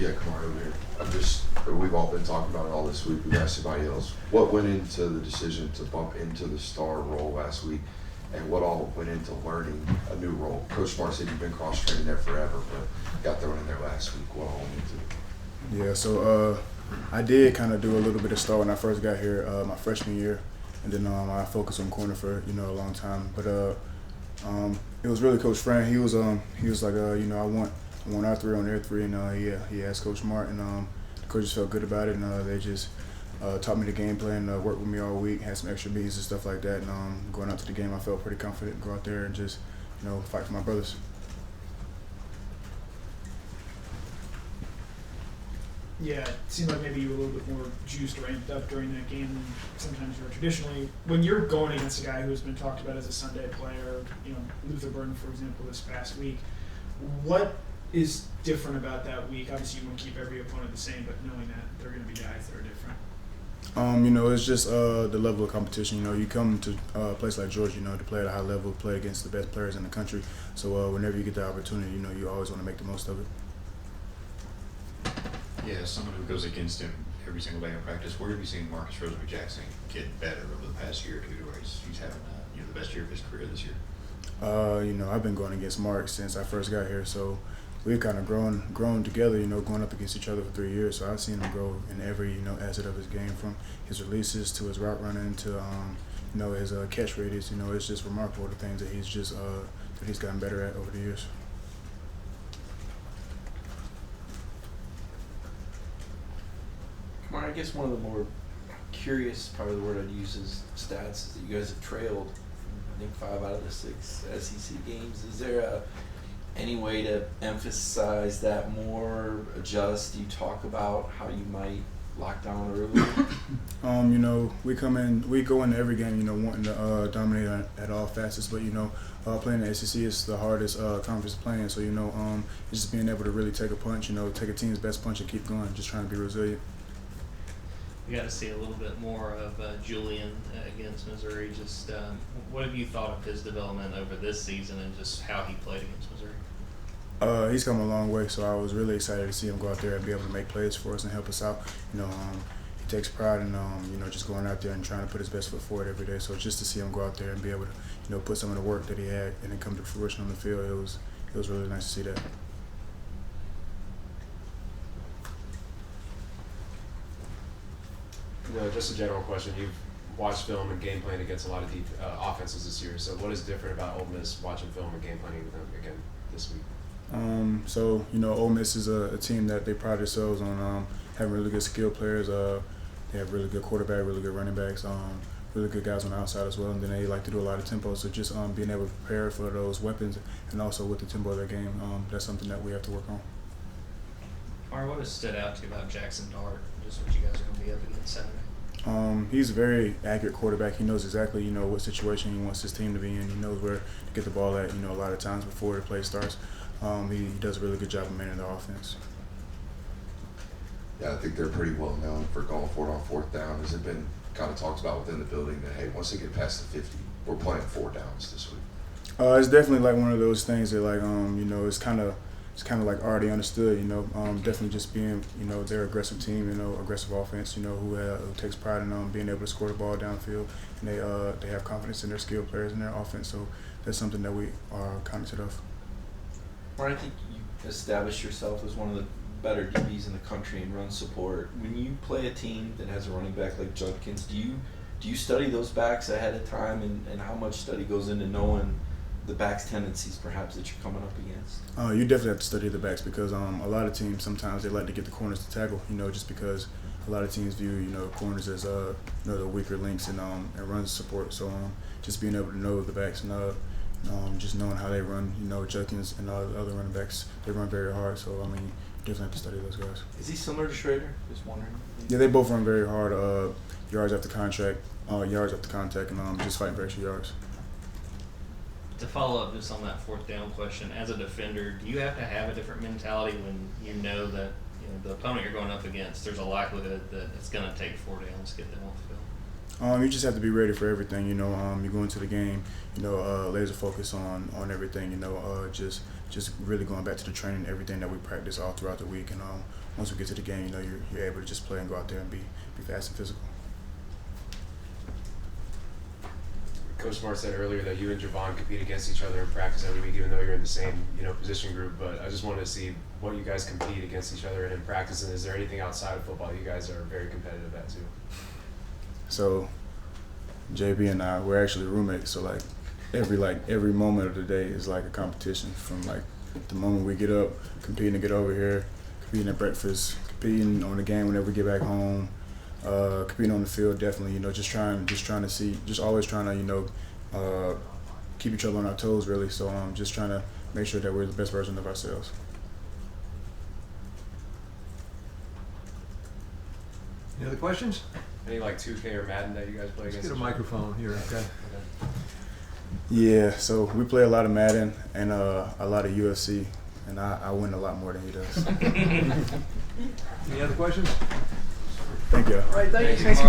Yeah, Kamari over here. We've all been talking about it all this week. We've asked everybody else. What went into the decision to bump into the star role last week, and what all went into learning a new role? Coach Smart said you've been cross-training there forever, but got thrown in there last week. What all went into it? Yeah, so I did kind of do a little bit of star when I first got here, my freshman year, and then I focused on corner for a long time. But it was really Coach Fran. He was like I want our three on their three, and he asked Coach Smart, and the coaches felt good about it, and they just taught me the game plan, worked with me all week, had some extra meetings and stuff like that, and going out to the game, I felt pretty confident to go out there and just fight for my brothers. Yeah, it seemed like maybe you were a little bit more juiced or amped up during that game than sometimes you are traditionally. When you're going against a guy who has been talked about as a Sunday player, Luther Burden, for example, this past week, what is different about that week? Obviously, you want to keep every opponent the same, but knowing that there are going to be guys that are different. It's just the level of competition. You come to a place like Georgia, to play at a high level, play against the best players in the country. So whenever you get the opportunity, you always want to make the most of it. Yeah, someone who goes against him every single day in practice, where have you seen Marcus Roseby-Jackson get better over the past year or two, where he's having the best year of his career this year? I've been going against Mark since I first got here, so we've kind of grown together, going up against each other for 3 years. So I've seen him grow in every, asset of his game, from his releases to his route running to, his catch radius. It's just remarkable the things that he's gotten better at over the years. Kamari, I guess one of the more curious, probably the word I'd use is stats, is that you guys have trailed, I think, 5 out of the 6 SEC games. Is there any way to emphasize that more, adjust? Do you talk about how you might lock down early? We go into every game, wanting to dominate at all facets, but playing the SEC is the hardest conference playing. So it's just being able to really take a punch, take a team's best punch and keep going, just trying to be resilient. We got to see a little bit more of Julian against Missouri. Just what have you thought of his development over this season and just how he played against Missouri? He's come a long way, so I was really excited to see him go out there and be able to make plays for us and help us out. He takes pride in just going out there and trying to put his best foot forward every day. So just to see him go out there and be able to put some of the work that he had and then come to fruition on the field, it was really nice to see that. Just a general question. You've watched film and game plan against a lot of offenses this year. So what is different about Ole Miss watching film and game planning with them again this week? Ole Miss is a team that they pride themselves on having really good skill players. They have really good quarterback, really good running backs, really good guys on the outside as well. And then they like to do a lot of tempo. So just being able to prepare for those weapons and also with the tempo of their game, that's something that we have to work on. Or what has stood out to you about Jackson Dart, just what you guys are going to be up against Saturday? He's a very accurate quarterback. He knows exactly, what situation he wants his team to be in. He knows where to get the ball at, a lot of times before the play starts. He does a really good job of managing the offense. Yeah, I think they're pretty well known for going for it on 4th down. Has it been kind of talked about within the building that, hey, once they get past the 50, we're playing 4 downs this week? It's definitely like one of those things that it's kind of like already understood, definitely just being, their aggressive team, aggressive offense, who takes pride in being able to score the ball downfield, and they have confidence in their skilled players in their offense. So that's something that we are cognizant of. Well, I think you established yourself as one of the better DBs in the country in run support. When you play a team that has a running back like Judkins, do you study those backs ahead of time, and how much study goes into knowing the back's tendencies perhaps that you're coming up against? You definitely have to study the backs because a lot of teams sometimes they like to get the corners to tackle, just because a lot of teams view, corners as the weaker links in run support. So just being able to know the backs and just knowing how they run, Judkins and all the other running backs, they run very hard. So you definitely have to study those guys. Is he similar to Schrader? Just wondering. Yeah, they both run very hard, yards after contact, and just fighting for extra yards. To follow up just on that 4th down question, as a defender, do you have to have a different mentality when you know that the opponent you're going up against, there's a likelihood that it's going to take 4 downs to get them off the field? You just have to be ready for everything. You go into the game, laser focus on everything. Just just really going back to the training, everything that we practice all throughout the week, and once we get to the game, you're able to just play and go out there and be fast and physical. Coach Smart said earlier that you and Javon compete against each other in practice every week, even though you're in the same, position group. But I just wanted to see what you guys compete against each other in practice, and is there anything outside of football you guys are very competitive at too? So, JB and I, we're actually roommates. So every moment of the day is like a competition. From like the moment we get up, competing to get over here, competing at breakfast, competing on the game whenever we get back home. Competing on the field, definitely, just always trying to, keep each other on our toes, really. So just trying to make sure that we're the best version of ourselves. Any other questions? Any 2K or Madden that you guys play Let's against? get a each other? microphone here, okay? Yeah, so we play a lot of Madden and a lot of UFC, and I win a lot more than he does. Any other questions? Thank you. All right, thank you. Thanks,